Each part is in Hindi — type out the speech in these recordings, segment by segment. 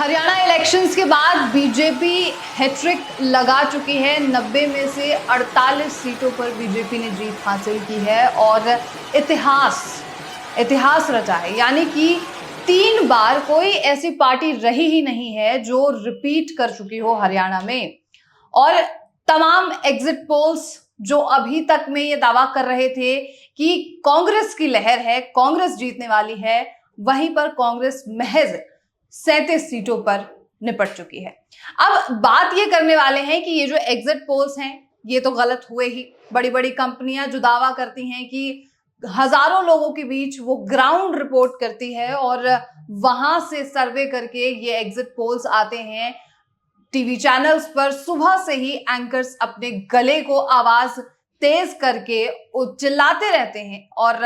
हरियाणा इलेक्शंस के बाद बीजेपी हैट्रिक लगा चुकी है। 90 में से 48 सीटों पर बीजेपी ने जीत हासिल की है और इतिहास रचा है। यानी कि 3 बार कोई ऐसी पार्टी रही ही नहीं है जो रिपीट कर चुकी हो हरियाणा में। और तमाम एग्जिट पोल्स जो अभी तक में ये दावा कर रहे थे कि कांग्रेस की लहर है, कांग्रेस जीतने वाली है, वहीं पर कांग्रेस महज 37 सीटों पर निपट चुकी है। अब बात ये करने वाले हैं कि ये जो एग्जिट पोल्स हैं ये तो गलत हुए ही। बड़ी बड़ी कंपनियां जो दावा करती हैं कि हजारों लोगों के बीच वो ग्राउंड रिपोर्ट करती है और वहां से सर्वे करके ये एग्जिट पोल्स आते हैं। टीवी चैनल्स पर सुबह से ही एंकर्स अपने गले को आवाज तेज करके चिल्लाते रहते हैं और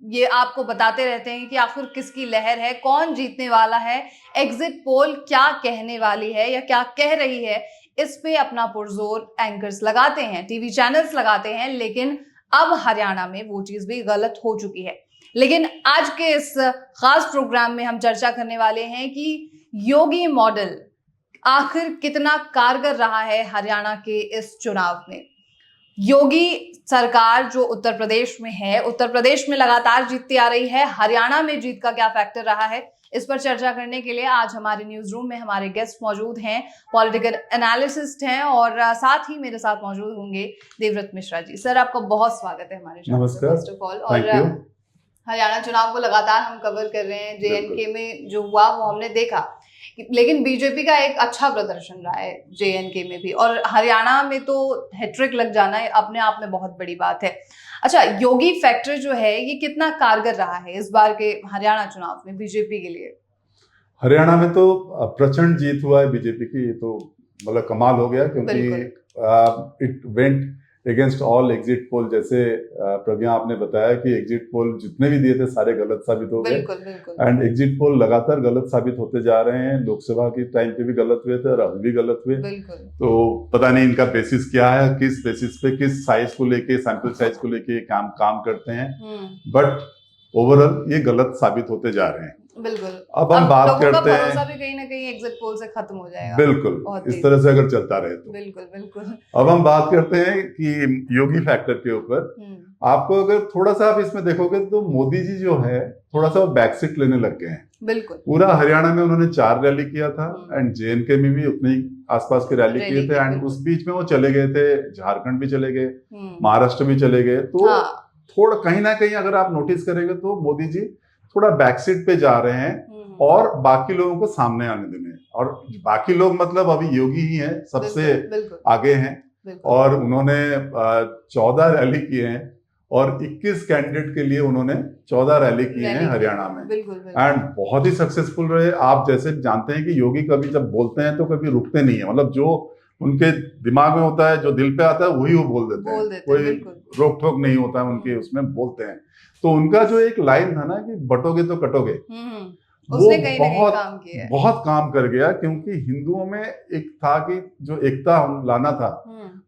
ये आपको बताते रहते हैं कि आखिर किसकी लहर है, कौन जीतने वाला है, एग्जिट पोल क्या कहने वाली है या क्या कह रही है। इस पे अपना पुरजोर एंकर्स लगाते हैं, टीवी चैनल्स लगाते हैं। लेकिन अब हरियाणा में वो चीज भी गलत हो चुकी है। लेकिन आज के इस खास प्रोग्राम में हम चर्चा करने वाले हैं कि योगी मॉडल आखिर कितना कारगर रहा है हरियाणा के इस चुनाव में। योगी सरकार जो उत्तर प्रदेश में है, उत्तर प्रदेश में लगातार जीतती आ रही है, हरियाणा में जीत का क्या फैक्टर रहा है, इस पर चर्चा करने के लिए आज हमारे न्यूज रूम में हमारे गेस्ट मौजूद हैं, पॉलिटिकल एनालिसिस्ट हैं और साथ ही मेरे साथ मौजूद होंगे देवव्रत मिश्रा जी। सर, आपका बहुत स्वागत है हमारे शो में फर्स्ट ऑफ ऑल। और हरियाणा चुनाव को लगातार हम कवर कर रहे हैं। JNK में जो हुआ वो हमने देखा, लेकिन बीजेपी का एक अच्छा प्रदर्शन रहा है JNK में भी, और हरियाणा में तो हैट्रिक लग जाना अपने आप में बहुत बड़ी बात है। अच्छा, योगी फैक्टर जो है ये कितना कारगर रहा है इस बार के हरियाणा चुनाव में बीजेपी के लिए? हरियाणा में तो प्रचंड जीत हुआ है बीजेपी की। ये तो मतलब कमाल हो गया, क्योंकि it went against all exit poll. जैसे प्रज्ञा आपने बताया कि एग्जिट पोल जितने भी दिए थे सारे गलत साबित हो गए, एंड एग्जिट पोल लगातार गलत साबित होते जा रहे हैं। लोकसभा के टाइम पे भी गलत हुए थे और अब भी गलत हुए। तो पता नहीं इनका बेसिस क्या है, किस बेसिस पे, किस साइज को लेके, सैंपल साइज को लेके काम करते हैं। बट ओवरऑल ये गलत साबित होते जा रहे हैं। बिल्कुल। अब हम बात करते हैं, भरोसा भी कहीं ना कहीं एग्जिट पोल से खत्म हो जाएगा। बिल्कुल, इस तरह से अगर चलता रहे तो। बिल्कुल। अब हम बात करते हैं कि योगी फैक्टर के ऊपर। आपको अगर थोड़ा सा आप इसमें देखोगे तो मोदी जी जो है थोड़ा सा बैकसीट लेने लग गए हैं। बिल्कुल। पूरा हरियाणा में उन्होंने 4 रैली किया था एंड JNK में भी उतने ही आसपास के रैली किए थे, एंड उस बीच में वो चले गए थे, झारखंड भी चले गए, महाराष्ट्र भी चले गए। तो थोड़ा कहीं ना कहीं अगर आप नोटिस करेंगे तो मोदी जी थोड़ा बैकसीट पे जा रहे हैं और बाकी लोगों को सामने आने देने। और बाकी लोग मतलब अभी योगी ही हैं, सबसे आगे हैं, और उन्होंने 14 रैली किए हैं और 21 कैंडिडेट के लिए उन्होंने 14 रैली किए हैं हरियाणा में, एंड बहुत ही सक्सेसफुल रहे। आप जैसे जानते हैं कि योगी कभी जब बोलते हैं तो कभी रुकते नहीं है, मतलब जो उनके दिमाग में होता है, जो दिल पे आता है वही वो बोल देते हैं। कोई रोक टोक नहीं होता है उनके, उसमें बोलते हैं। तो उनका जो एक लाइन था ना कि बटोगे तो कटोगे, वो बहुत काम कर गया। क्योंकि हिंदुओं में एक था कि जो एकता लाना था,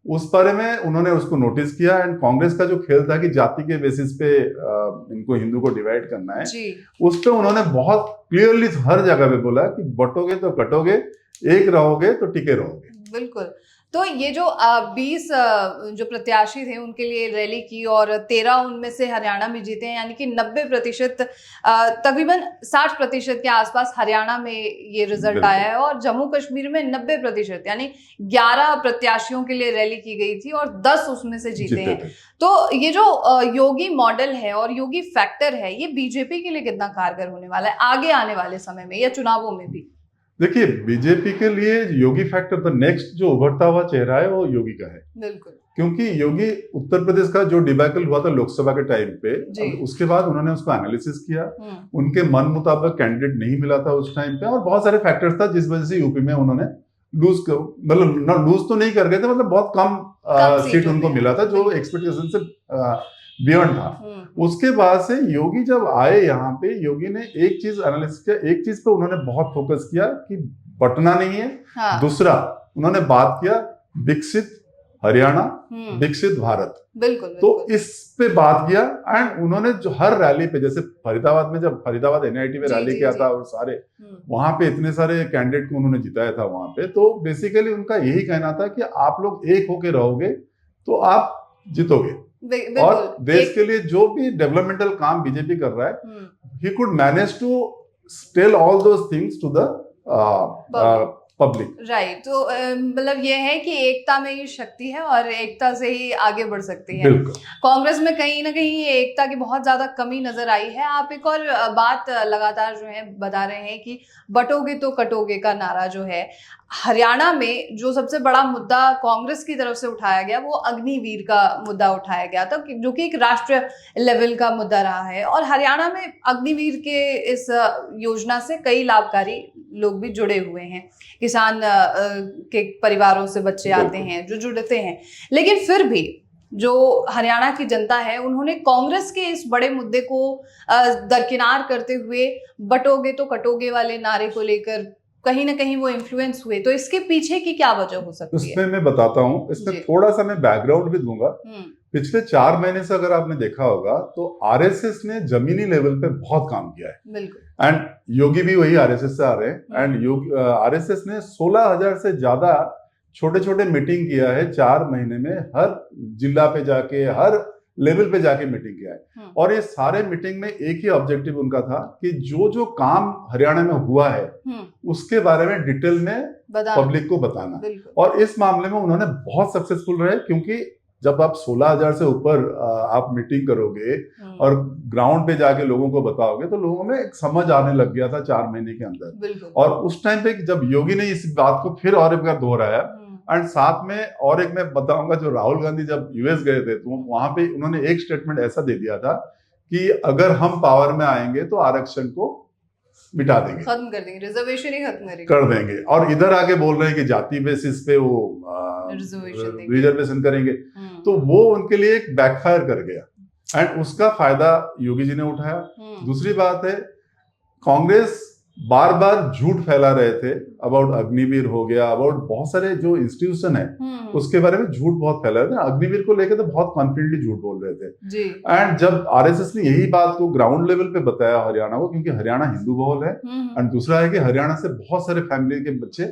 उस बारे में उन्होंने उसको नोटिस किया। एंड कांग्रेस का जो खेल था कि जाति के बेसिस पे इनको हिंदू को डिवाइड करना है, उस पे उन्होंने बहुत क्लियरली हर जगह पे बोला कि बटोगे तो कटोगे, एक रहोगे तो टिके रहोगे। बिल्कुल। तो ये जो 20 जो प्रत्याशी थे उनके लिए रैली की और 13 उनमें से हरियाणा में जीते हैं, यानी कि 90%, तकरीबन 60% के आसपास हरियाणा में ये रिजल्ट आया है। और जम्मू कश्मीर में 90%, यानी 11 प्रत्याशियों के लिए रैली की गई थी और 10 उसमें से जीते हैं। तो ये जो योगी मॉडल है और योगी फैक्टर है, ये बीजेपी के लिए कितना कारगर होने वाला है आगे आने वाले समय में या चुनावों में भी? देखिए, बीजेपी के लिए योगी फैक्टर तो नेक्स्ट जो उभरता हुआ चेहरा है वो योगी का है। बिल्कुल। क्योंकि योगी उत्तर प्रदेश का जो डिबैकल हुआ था लोकसभा के टाइम पे, उसके बाद उन्होंने उसको एनालिसिस किया। उनके मन मुताबिक कैंडिडेट नहीं मिला था उस टाइम पे, और बहुत सारे फैक्टर्स था जिस वजह से यूपी में उन्होंने लूज तो नहीं कर गए थे, मतलब बहुत कम सीट उनको मिला था जो एक्सपेक्टेशन से बियॉन्ड था। उसके बाद से योगी जब आए यहाँ पे, योगी ने एक चीज एनालिसिस किया, एक चीज पे उन्होंने बहुत फोकस किया कि बटना नहीं है। दूसरा, उन्होंने बात किया विकसित हरियाणा विकसित भारत। बिल्कुल, तो इस पे बात किया एंड उन्होंने जो हर रैली पे, जैसे फरीदाबाद में, जब फरीदाबाद एनआईटी में रैली किया था और सारे वहां पे इतने सारे कैंडिडेट को उन्होंने जिताया था वहां पे, तो बेसिकली उनका यही कहना था कि आप लोग एक होके रहोगे तो आप जीतोगे और देश के लिए जो भी डेवलपमेंटल काम बीजेपी कर रहा है, he could manage to tell all those things to the public. Right, तो मतलब ये है कि एकता में ही शक्ति है और एकता से ही आगे बढ़ सकती है। कांग्रेस में कहीं ना कहीं ये एकता की बहुत ज्यादा कमी नजर आई है। आप एक और बात लगातार जो है बता रहे हैं कि बटोगे तो कटोगे का नारा जो है, हरियाणा में जो सबसे बड़ा मुद्दा कांग्रेस की तरफ से उठाया गया वो अग्निवीर का मुद्दा उठाया गया था, जो कि एक राष्ट्रीय लेवल का मुद्दा रहा है। और हरियाणा में अग्निवीर के इस योजना से कई लाभकारी लोग भी जुड़े हुए हैं, किसान के परिवारों से बच्चे आते हैं जो जुड़ते हैं। लेकिन फिर भी जो हरियाणा की जनता है, उन्होंने कांग्रेस के इस बड़े मुद्दे को दरकिनार करते हुए बटोगे तो कटोगे वाले नारे को लेकर कहीं ना कहीं वो इन्फ्लुएंस हुए। तो इसके पीछे की क्या वजह हो सकती है? इसमें मैं बताता हूँ, इसमें थोड़ा सा मैं बैकग्राउंड भी दूंगा। पिछले 4 महीने से अगर आपने देखा होगा तो आरएसएस ने जमीनी लेवल पे बहुत काम किया है। बिल्कुल। एंड योगी भी वही आरएसएस से आ रहे हैं। एंड आरएसएस ने 16,000 से ज्यादा छोटे छोटे मीटिंग किया है 4 महीने में, हर जिला पे जाके, हर लेवल पे जाके मीटिंग किया है। और ये सारे मीटिंग में एक ही ऑब्जेक्टिव उनका था कि जो जो काम हरियाणा में हुआ है उसके बारे में डिटेल में पब्लिक को बताना। और इस मामले में उन्होंने बहुत सक्सेसफुल रहे, क्योंकि जब आप 16,000 से ऊपर आप मीटिंग करोगे और ग्राउंड पे जाके लोगों को बताओगे तो लोगों में एक समझ आने लग गया था 4 महीने के अंदर। और उस टाइम पे जब योगी ने इस बात को फिर और एक बार दोहराया, एंड साथ में और एक मैं बताऊंगा, जो राहुल गांधी जब यूएस गए थे तो वहां पे उन्होंने एक स्टेटमेंट ऐसा दे दिया था कि अगर हम पावर में आएंगे तो आरक्षण को मिटा देंगे, खत्म कर देंगे, रिजर्वेशन ही खत्म कर देंगे। और इधर आके बोल रहे हैं कि जाति बेसिस पे वो रिजर्वेशन करेंगे। तो वो उनके लिए एक बैकफायर कर गया एंड उसका फायदा योगी जी ने उठाया। दूसरी बात है, कांग्रेस बार बार झूठ फैला रहे थे अबाउट अग्निवीर हो गया, अबाउट बहुत सारे जो इंस्टीट्यूशन है उसके बारे में झूठ बहुत फैला रहे थे। अग्निवीर को लेकर तो बहुत कॉन्फिडेंटली झूठ बोल रहे थे। एंड जब आरएसएस ने यही बात को ग्राउंड लेवल पे बताया हरियाणा को, क्योंकि हरियाणा हिंदू बहुल है, एंड दूसरा है कि हरियाणा से बहुत सारे फैमिली के बच्चे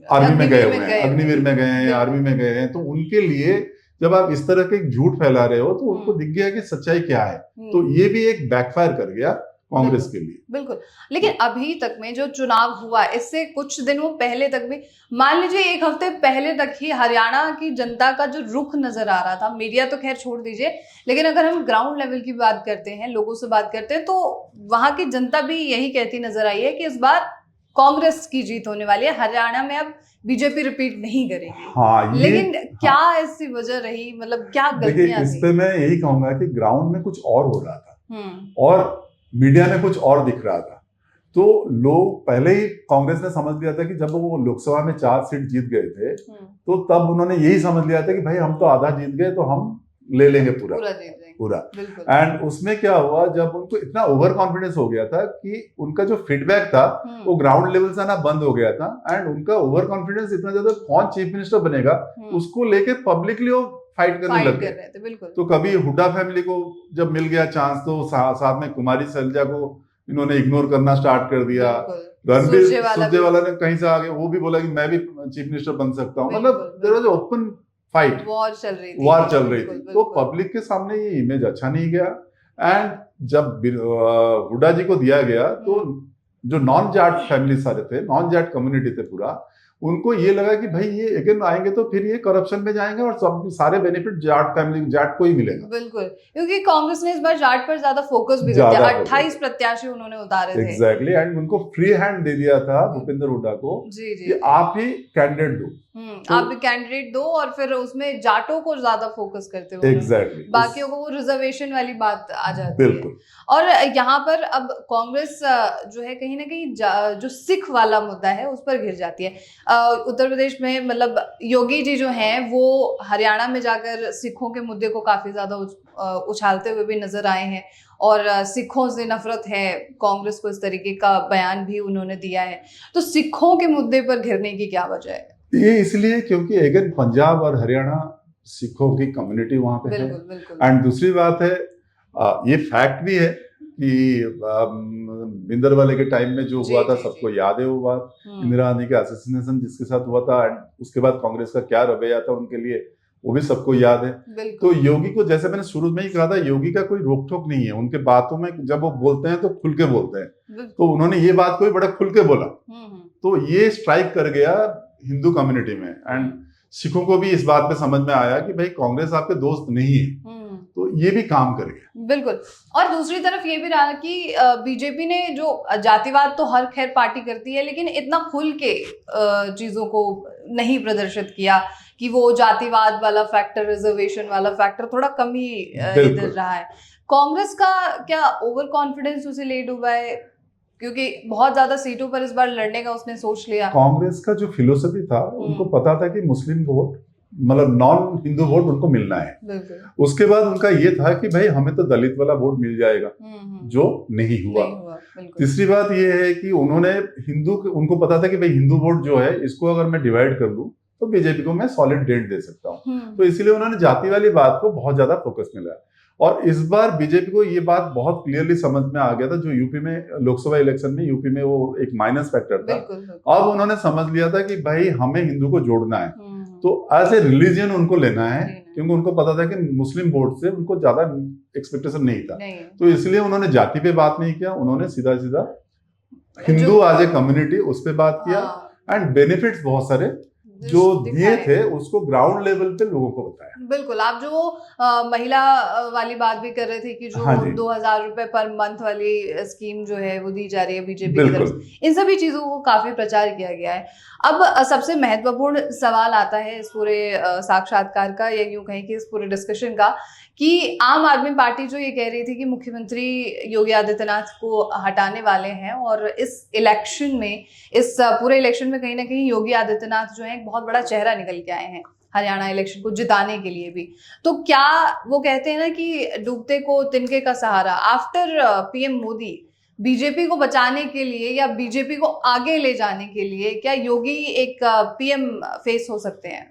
आर्मी में गए हुए हैं, अग्निवीर में गए हैं, आर्मी में गए हैं, तो उनके लिए जब आप इस तरह के झूठ फैला रहे हो तो उनको दिख गया कि सच्चाई क्या है। तो ये भी एक बैकफायर कर गया कांग्रेस के लिए। बिल्कुल। लेकिन अभी तक में जो चुनाव हुआ, इससे कुछ दिनों पहले तक भी, मान लीजिए 1 हफ्ते पहले तक ही हरियाणा की जनता का जो रुख नजर आ रहा था, मीडिया तो खैर छोड़ दीजिए, लेकिन अगर हम ग्राउंड लेवल की बात करते हैं, लोगों से बात करते हैं, तो वहां की जनता भी यही कहती नजर आई है कि इस बार कांग्रेस की जीत होने वाली है, हरियाणा में अब बीजेपी रिपीट नहीं करेगी। हाँ, लेकिन क्या ऐसी वजह रही, मतलब क्या गलतियां? इस पे मैं यही कहूंगा कि ग्राउंड में कुछ और हो रहा था और मीडिया में कुछ और दिख रहा था। तो लोग पहले ही कांग्रेस ने समझ लिया था कि जब वो लोकसभा में 4 सीट जीत गए थे तो तब उन्होंने यही समझ लिया था कि भाई हम तो आधा जीत गए तो हम ले लेंगे पूरा। एंड उसमें क्या हुआ, जब उनको इतना ओवर कॉन्फिडेंस हो गया था कि उनका जो फीडबैक था वो ग्राउंड लेवल से आना बंद हो गया था। एंड उनका ओवर कॉन्फिडेंस इतना ज्यादा, कौन चीफ मिनिस्टर बनेगा उसको लेके पब्लिकली वो फाइट करने लग गए। तो कभी हुड्डा फैमिली को जब मिल गया चांस तो साथ में कुमारी सैलजा को इन्होंने इग्नोर करना स्टार्ट कर दिया। रणबीर सुरजेवाला ने कहीं से आगे वो भी बोला कि मैं भी चीफ मिनिस्टर बन सकता हूँ। मतलब there was open fight, war चल रही थी। तो पब्लिक के सामने ये इमेज अच्छा नहीं गया। एंड जब हुड्डा जी को दिया गया तो जो नॉन जाट फैमिली सारे थे, नॉन जाट कम्युनिटी थे पूरा, उनको ये लगा कि भाई ये अगेन आएंगे तो फिर ये करप्शन में जाएंगे और सब सारे बेनिफिट जाट फैमिली, जाट को ही मिलेगा। बिल्कुल, क्योंकि कांग्रेस ने इस बार जाट पर ज्यादा फोकस भी किया। 28 प्रत्याशी उन्होंने उतारे थे। एग्जैक्टली। एंड उनको फ्री हैंड दे दिया था भूपेंद्र हुड्डा को कि आप ही कैंडिडेट दो, आप भी कैंडिडेट दो, और फिर उसमें जाटों को ज्यादा फोकस करते हुए एग्जैक्टली बाकियों को वो रिजर्वेशन वाली बात आ जाती है। और यहाँ पर अब कांग्रेस जो है कहीं ना कहीं जो सिख वाला मुद्दा है उस पर घिर जाती है। उत्तर प्रदेश में मतलब योगी जी जो हैं वो हरियाणा में जाकर सिखों के मुद्दे को काफी ज्यादा उछालते हुए भी नजर आए हैं, और सिखों से नफरत है, कांग्रेस को इस तरीके का बयान भी उन्होंने दिया है। तो सिखों के मुद्दे पर घिरने की क्या वजह है? ये इसलिए क्योंकि अगर पंजाब और हरियाणा सिखों की कम्युनिटी वहां पे है, एंड दूसरी बात है ये फैक्ट भी है कि भिंदरवाले के टाइम में जो हुआ था सबको याद है वो बात, इंदिरा गांधी का असैसिनेशन जिसके साथ हुआ था, एंड उसके बाद कांग्रेस का क्या रवैया था उनके लिए वो भी सबको याद है। तो योगी को, जैसे मैंने शुरू में ही कहा था, योगी का कोई रोक टोक नहीं है उनके बातों में, जब वो बोलते हैं तो खुल के बोलते हैं, तो उन्होंने ये बात को भी बड़ा खुल के बोला, तो ये स्ट्राइक कर गया हिंदू कम्युनिटी में, एंड सिखों को भी इस बात पे समझ में आया कि भाई कांग्रेस आपके दोस्त नहीं है, तो ये भी काम कर गया। बिल्कुल। और दूसरी तरफ ये भी रहा कि बीजेपी ने जो जातिवाद तो हर खैर पार्टी करती है, लेकिन इतना खुल के चीजों को नहीं प्रदर्शित किया कि वो जातिवाद वाला फैक्टर, रिजर्वेशन वाला फैक्टर थोड़ा कम ही इधर रहा है। कांग्रेस का क्या ओवर कॉन्फिडेंस उसे ले डूबा है, क्योंकि बहुत ज्यादा सीटों पर इस बार लड़ने का उसने सोच लिया? कांग्रेस का जो फिलोसफी था, उनको पता था कि मुस्लिम वोट, मतलब नॉन हिंदू वोट उनको मिलना है। उसके बाद उनका ये था कि भाई हमें तो दलित वाला वोट मिल जाएगा, जो नहीं हुआ। तीसरी बात ये है कि उन्होंने उनको पता था कि भाई हिंदू वोट जो है इसको अगर मैं डिवाइड कर लूं तो बीजेपी को मैं सॉलिड डेट दे सकता हूँ, तो इसीलिए उन्होंने जाति वाली बात को बहुत ज्यादा फोकस मिला। और इस बार बीजेपी को ये बात बहुत क्लियरली समझ में आ गया था, जो यूपी में लोकसभा इलेक्शन में यूपी में वो एक माइनस फैक्टर था, अब उन्होंने समझ लिया था कि भाई हमें हिंदू को जोड़ना है, तो एज ए रिलीजन उनको लेना है, क्योंकि उनको पता था कि मुस्लिम वोट से उनको ज्यादा एक्सपेक्टेशन नहीं था, तो इसलिए उन्होंने जाति पे बात नहीं किया, उन्होंने सीधा सीधा हिंदू एज ए कम्युनिटी उस पर बात किया, एंड बेनिफिट्स बहुत सारे जो दिए थे उसको ग्राउंड लेवल पे लोगों को बताया। बिल्कुल। आप जो महिला वाली बात भी कर रहे थे कि जो 2000 रुपए पर मंथ वाली स्कीम जो है वो दी जा रही है बीजेपी की तरफ से, इन सभी चीजों को काफी प्रचार किया गया है। अब सबसे महत्वपूर्ण सवाल आता है इस पूरे साक्षात्कार का, या यूं कहें कि इस पूरे डिस्कशन का, कि आम आदमी पार्टी जो ये कह रही थी कि मुख्यमंत्री योगी आदित्यनाथ को हटाने वाले हैं, और इस इलेक्शन में, इस पूरे इलेक्शन में कहीं ना कहीं योगी आदित्यनाथ जो है एक बहुत बड़ा चेहरा निकल के आए हैं हरियाणा इलेक्शन को जिताने के लिए भी। तो क्या वो कहते हैं ना कि डूबते को तिनके का सहारा, आफ्टर पीएम मोदी बीजेपी को बचाने के लिए या बीजेपी को आगे ले जाने के लिए क्या योगी एक पीएम फेस हो सकते हैं?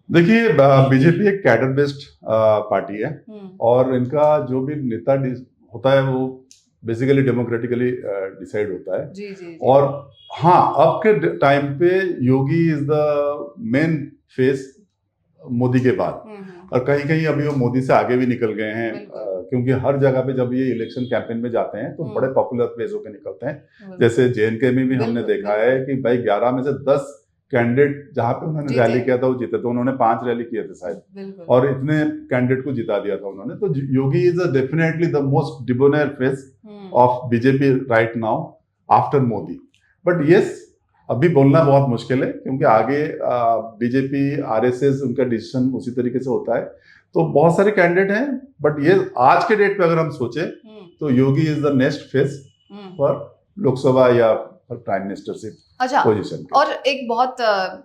देखिए, बीजेपी एक कैडर बेस्ड पार्टी है, और इनका जो भी नेता होता है वो बेसिकली डेमोक्रेटिकली डिसाइड होता है। जी। और हाँ, अब के टाइम पे Yogi is the main face Modi के बाद, और कहीं कहीं अभी वो मोदी से आगे भी निकल गए हैं, क्योंकि हर जगह पे जब ये इलेक्शन कैंपेन में जाते हैं तो बड़े पॉपुलर फेस होकर निकलते हैं। जैसे जेएनके में भी हमने देखा है कि भाई 11 में से 10 कैंडिडेट जहां पे उन्होंने रैली किया था वो जीते, तो उन्होंने 5 रैली किए थे शायद, और इतने कैंडिडेट को जिता दिया था उन्होंने। तो Yogi is definitely the most debonair face of BJP right now after Modi. But yes, अभी बोलना बहुत मुश्किल है, क्योंकि आगे बीजेपी आरएसएस उनका डिसीजन उसी तरीके से होता है, तो बहुत सारे कैंडिडेट हैं, बट ये आज के डेट पे अगर हम सोचे तो Yogi is the next face for Loksabha या प्राइम मिनिस्टरशिप पोजीशन। और एक बहुत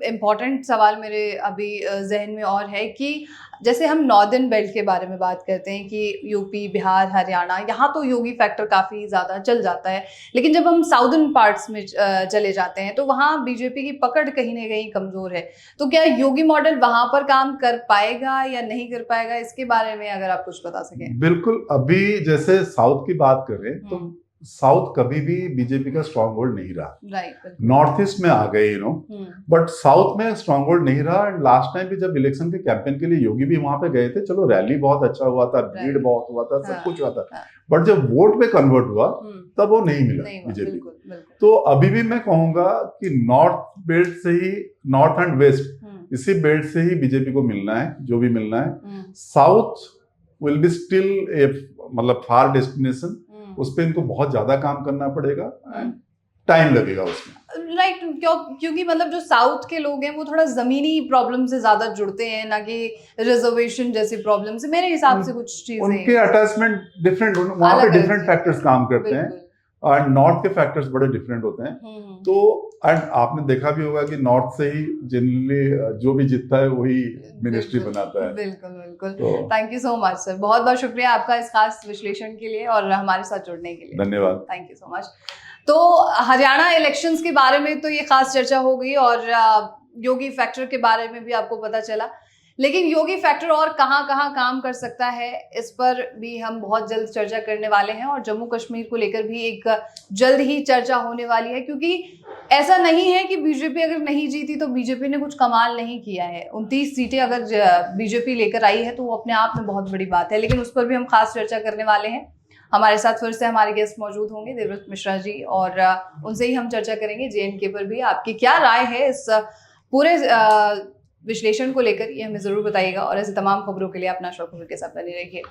इम्पोर्टेंट सवाल मेरे अभी जहन में और है कि जैसे हम नॉर्दर्न बेल्ट के बारे में बात करते हैं कि यूपी, बिहार, हरियाणा, यहाँ तो योगी फैक्टर काफ़ी ज़्यादा चल जाता है, लेकिन जब हम साउदर्न पार्ट्स में चले जाते हैं तो वहाँ बीजेपी की पकड़ कहीं ना कहीं कमज़ोर है। तो क्या योगी मॉडल वहाँ पर काम कर पाएगा या नहीं कर पाएगा, इसके बारे में अगर आप कुछ बता सकें। बिल्कुल, अभी जैसे साउथ की बात करें तो साउथ कभी भी बीजेपी का स्ट्रॉन्ग होल्ड नहीं रहा, नॉर्थ ईस्ट में आ गए बट साउथ में स्ट्रॉन्ग होल्ड नहीं रहा। एंड लास्ट टाइम भी जब इलेक्शन के कैंपेन के लिए योगी भी वहां पे गए थे, चलो रैली बहुत अच्छा हुआ था, भीड़ बहुत हुआ था, सब कुछ हुआ था, बट जब वोट पे कन्वर्ट हुआ तब वो नहीं मिला बीजेपी। तो अभी भी मैं कहूंगा कि नॉर्थ बेल्ट से ही, नॉर्थ एंड वेस्ट इसी बेल्ट से ही बीजेपी को मिलना है जो भी मिलना है। South will be still a मतलब फार डेस्टिनेशन, उस पर इनको बहुत ज्यादा काम करना पड़ेगा, टाइम लगेगा उसमें। राइट, क्योंकि मतलब जो साउथ के लोग हैं वो थोड़ा जमीनी प्रॉब्लम से ज्यादा जुड़ते हैं, ना कि रिजर्वेशन जैसी प्रॉब्लम से, मेरे हिसाब से कुछ चीजें उनके अटैचमेंट डिफरेंट, वहां पे डिफरेंट फैक्टर्स काम करते हैं, और नॉर्थ के फैक्टर्स बड़े डिफरेंट होते हैं। तो एंड आपने देखा भी होगा कि नॉर्थ से ही जनरली जो भी जीतता है वही मिनिस्ट्री बनाता है। बिल्कुल। Thank you so much sir, बहुत बहुत शुक्रिया आपका इस खास विश्लेषण के लिए और हमारे साथ जुड़ने के लिए। धन्यवाद, थैंक यू सो मच। तो हरियाणा इलेक्शंस के बारे में तो ये खास चर्चा हो गई, और योगी फैक्टर के बारे में भी आपको पता चला, लेकिन योगी फैक्टर और कहां कहां काम कर सकता है इस पर भी हम बहुत जल्द चर्चा करने वाले हैं। और जम्मू कश्मीर को लेकर भी एक जल्द ही चर्चा होने वाली है, क्योंकि ऐसा नहीं है कि बीजेपी अगर नहीं जीती तो बीजेपी ने कुछ कमाल नहीं किया है। 29 सीटें अगर बीजेपी लेकर आई है तो वो अपने आप में बहुत बड़ी बात है, लेकिन उस पर भी हम खास चर्चा करने वाले हैं। हमारे साथ फिर से हमारे गेस्ट मौजूद होंगे देवव्रत मिश्रा जी, और उनसे ही हम चर्चा करेंगे JNK पर भी। आपकी क्या राय है इस पूरे विश्लेषण को लेकर, ये हमें जरूर बताइएगा। और ऐसे तमाम खबरों के लिए अपना शौक के साथ बने रहिए।